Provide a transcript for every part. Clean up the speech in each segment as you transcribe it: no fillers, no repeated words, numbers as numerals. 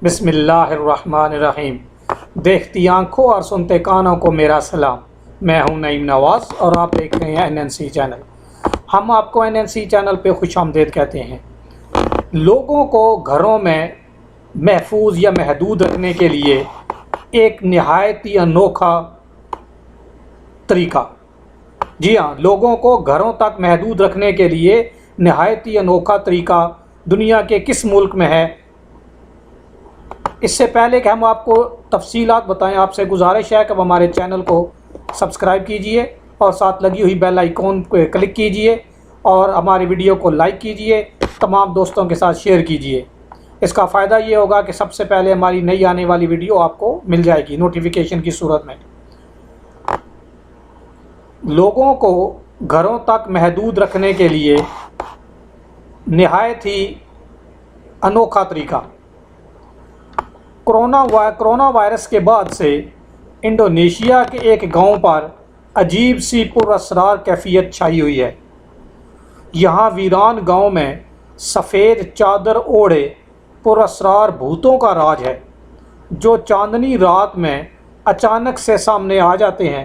بسم اللہ الرحمن الرحیم۔ دیکھتی آنکھوں اور سنتے کانوں کو میرا سلام۔ میں ہوں نعیم نواز اور آپ دیکھ رہے ہیں NNC چینل۔ ہم آپ کو NNC چینل پہ خوش آمدید کہتے ہیں۔ لوگوں کو گھروں میں محفوظ یا محدود رکھنے کے لیے ایک نہایت ہی انوکھا طریقہ، جی ہاں، لوگوں کو گھروں تک محدود رکھنے کے لیے نہایت ہی انوکھا طریقہ دنیا کے کس ملک میں ہے؟ اس سے پہلے کہ ہم آپ کو تفصیلات بتائیں، آپ سے گزارش ہے کہ اب ہمارے چینل کو سبسکرائب کیجئے اور ساتھ لگی ہوئی بیل آئیکن پہ کلک کیجئے اور ہماری ویڈیو کو لائک کیجئے، تمام دوستوں کے ساتھ شیئر کیجئے۔ اس کا فائدہ یہ ہوگا کہ سب سے پہلے ہماری نئی آنے والی ویڈیو آپ کو مل جائے گی نوٹیفیکیشن کی صورت میں۔ لوگوں کو گھروں تک محدود رکھنے کے لیے نہایت ہی انوکھا طریقہ۔ کرونا وائرس کے بعد سے انڈونیشیا کے ایک گاؤں پر عجیب سی پر اسرار کیفیت چھائی ہوئی ہے۔ یہاں ویران گاؤں میں سفید چادر اوڑھے پر اسرار بھوتوں کا راج ہے، جو چاندنی رات میں اچانک سے سامنے آ جاتے ہیں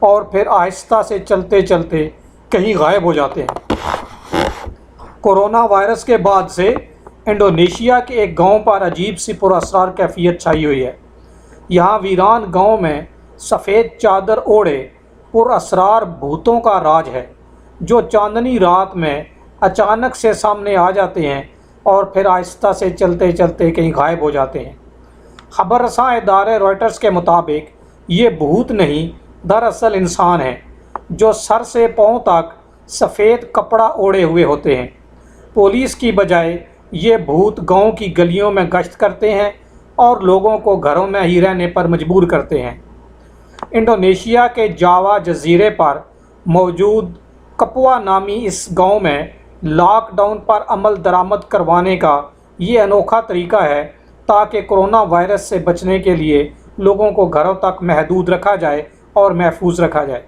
اور پھر آہستہ سے چلتے چلتے کہیں غائب ہو جاتے ہیں۔ کورونا وائرس کے بعد سے انڈونیشیا کے ایک گاؤں پر عجیب سی پر اسرار کیفیت چھائی ہوئی ہے۔ یہاں ویران گاؤں میں سفید چادر اوڑھے پر اسرار بھوتوں کا راج ہے، جو چاندنی رات میں اچانک سے سامنے آ جاتے ہیں اور پھر آہستہ سے چلتے چلتے کہیں غائب ہو جاتے ہیں۔ خبر رساں ادارے رائٹرز کے مطابق یہ بھوت نہیں، دراصل انسان ہیں، جو سر سے پاؤں تک سفید کپڑا اوڑھے ہوئے ہوتے ہیں۔ پولیس کی بجائے یہ بھوت گاؤں کی گلیوں میں گشت کرتے ہیں اور لوگوں کو گھروں میں ہی رہنے پر مجبور کرتے ہیں۔ انڈونیشیا کے جاوا جزیرے پر موجود کپوا نامی اس گاؤں میں لاک ڈاؤن پر عمل درآمد کروانے کا یہ انوکھا طریقہ ہے تاکہ کرونا وائرس سے بچنے کے لیے لوگوں کو گھروں تک محدود رکھا جائے اور محفوظ رکھا جائے۔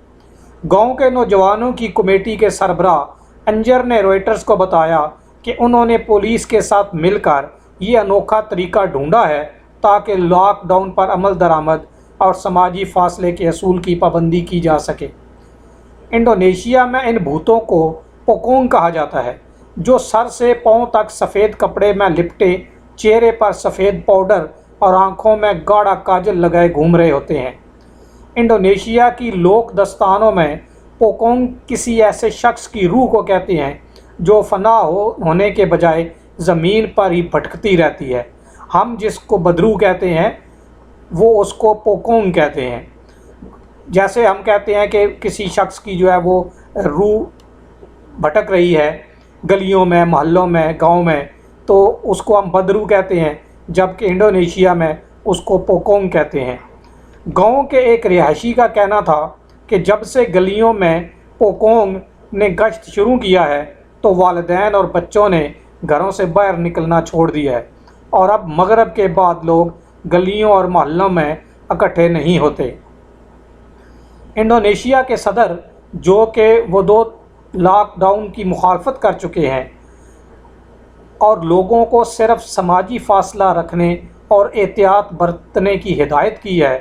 گاؤں کے نوجوانوں کی کمیٹی کے سربراہ انجر نے رائٹرز کو بتایا کہ انہوں نے پولیس کے ساتھ مل کر یہ انوکھا طریقہ ڈھونڈا ہے تاکہ لاک ڈاؤن پر عمل درآمد اور سماجی فاصلے کے اصول کی پابندی کی جا سکے۔ انڈونیشیا میں ان بھوتوں کو پوکونگ کہا جاتا ہے، جو سر سے پاؤں تک سفید کپڑے میں لپٹے، چہرے پر سفید پاؤڈر اور آنکھوں میں گاڑھا کاجل لگائے گھوم رہے ہوتے ہیں۔ انڈونیشیا کی لوک داستانوں میں پوکونگ کسی ایسے شخص کی روح کو کہتے ہیں جو فنا ہونے کے بجائے زمین پر ہی بھٹکتی رہتی ہے۔ ہم جس کو بدرو کہتے ہیں وہ اس کو پوکونگ کہتے ہیں۔ جیسے ہم کہتے ہیں کہ کسی شخص کی جو ہے وہ روح بھٹک رہی ہے گلیوں میں، محلوں میں، گاؤں میں، تو اس کو ہم بدرو کہتے ہیں، جبکہ انڈونیشیا میں اس کو پوکونگ کہتے ہیں۔ گاؤں کے ایک رہائشی کا کہنا تھا کہ جب سے گلیوں میں پوکونگ نے گشت شروع کیا ہے تو والدین اور بچوں نے گھروں سے باہر نکلنا چھوڑ دیا ہے اور اب مغرب کے بعد لوگ گلیوں اور محلوں میں اکٹھے نہیں ہوتے۔ انڈونیشیا کے صدر، جو کہ وہ 2 لاک ڈاؤن کی مخالفت کر چکے ہیں اور لوگوں کو صرف سماجی فاصلہ رکھنے اور احتیاط برتنے کی ہدایت کی ہے،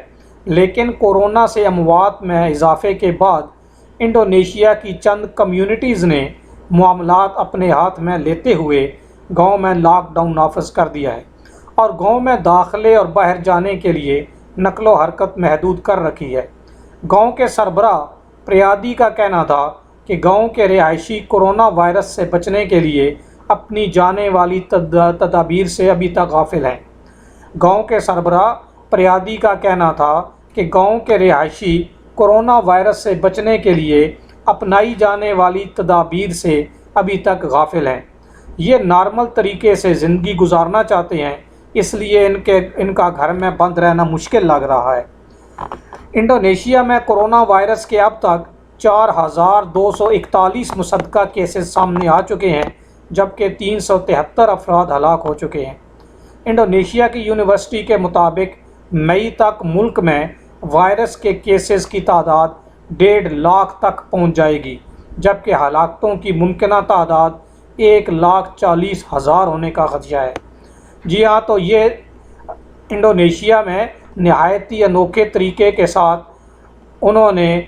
لیکن کورونا سے اموات میں اضافے کے بعد انڈونیشیا کی چند کمیونٹیز نے معاملات اپنے ہاتھ میں لیتے ہوئے گاؤں میں لاک ڈاؤن نافذ کر دیا ہے اور گاؤں میں داخلے اور باہر جانے کے لیے نقل و حرکت محدود کر رکھی ہے۔ گاؤں کے سربراہ پریادی کا کہنا تھا کہ گاؤں کے رہائشی کورونا وائرس سے بچنے کے لیے اپنی جانے والی تدابیر سے ابھی تک غافل ہیں۔ گاؤں کے سربراہ پریادی کا کہنا تھا کہ گاؤں کے رہائشی کورونا وائرس سے بچنے کے لیے اپنائی جانے والی تدابیر سے ابھی تک غافل ہیں۔ یہ نارمل طریقے سے زندگی گزارنا چاہتے ہیں، اس لیے ان کا گھر میں بند رہنا مشکل لگ رہا ہے۔ انڈونیشیا میں کورونا وائرس کے اب تک 4241 مصدقہ کیسز سامنے آ چکے ہیں، جبکہ 373 افراد ہلاک ہو چکے ہیں۔ انڈونیشیا کی یونیورسٹی کے مطابق مئی تک ملک میں وائرس کے کیسز کی تعداد 1.5 لاکھ تک پہنچ جائے گی، جبکہ ہلاکتوں کی ممکنہ تعداد 1,40,000 ہونے کا خدشہ ہے۔ جی ہاں، تو یہ انڈونیشیا میں نہایت ہی انوکھے طریقے کے ساتھ انہوں نے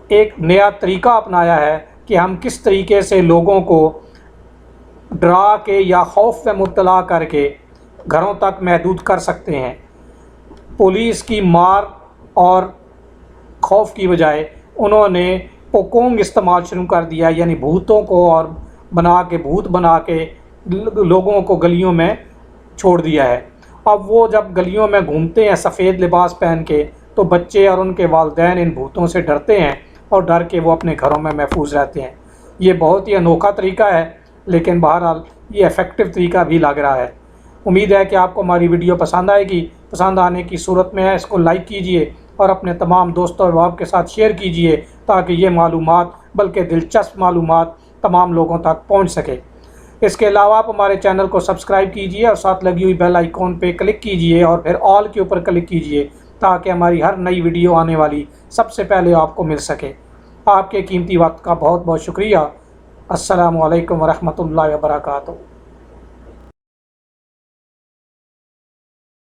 ایک نیا طریقہ اپنایا ہے کہ ہم کس طریقے سے لوگوں کو ڈرا کے یا خوف میں مبتلا کر کے گھروں تک محدود کر سکتے ہیں۔ پولیس کی مار اور خوف کی بجائے انہوں نے پوکونگ استعمال شروع کر دیا، یعنی بھوتوں کو اور بھوت بنا کے لوگوں کو گلیوں میں چھوڑ دیا ہے۔ اب وہ جب گلیوں میں گھومتے ہیں سفید لباس پہن کے تو بچے اور ان کے والدین ان بھوتوں سے ڈرتے ہیں اور ڈر کے وہ اپنے گھروں میں محفوظ رہتے ہیں۔ یہ بہت ہی انوکھا طریقہ ہے، لیکن بہرحال یہ ایفیکٹو طریقہ بھی لگ رہا ہے۔ امید ہے کہ آپ کو ہماری ویڈیو پسند آئے گی۔ پسند آنے کی صورت میں اس کو لائک کیجئے اور اپنے تمام دوستوں اور احباب کے ساتھ شیئر کیجئے تاکہ یہ معلومات بلکہ دلچسپ معلومات تمام لوگوں تک پہنچ سکے۔ اس کے علاوہ آپ ہمارے چینل کو سبسکرائب کیجئے اور ساتھ لگی ہوئی بیل آئیکن پہ کلک کیجئے اور پھر آل کے اوپر کلک کیجئے تاکہ ہماری ہر نئی ویڈیو آنے والی سب سے پہلے آپ کو مل سکے۔ آپ کے قیمتی وقت کا بہت بہت شکریہ۔ السلام علیکم ورحمۃ اللہ وبرکاتہ۔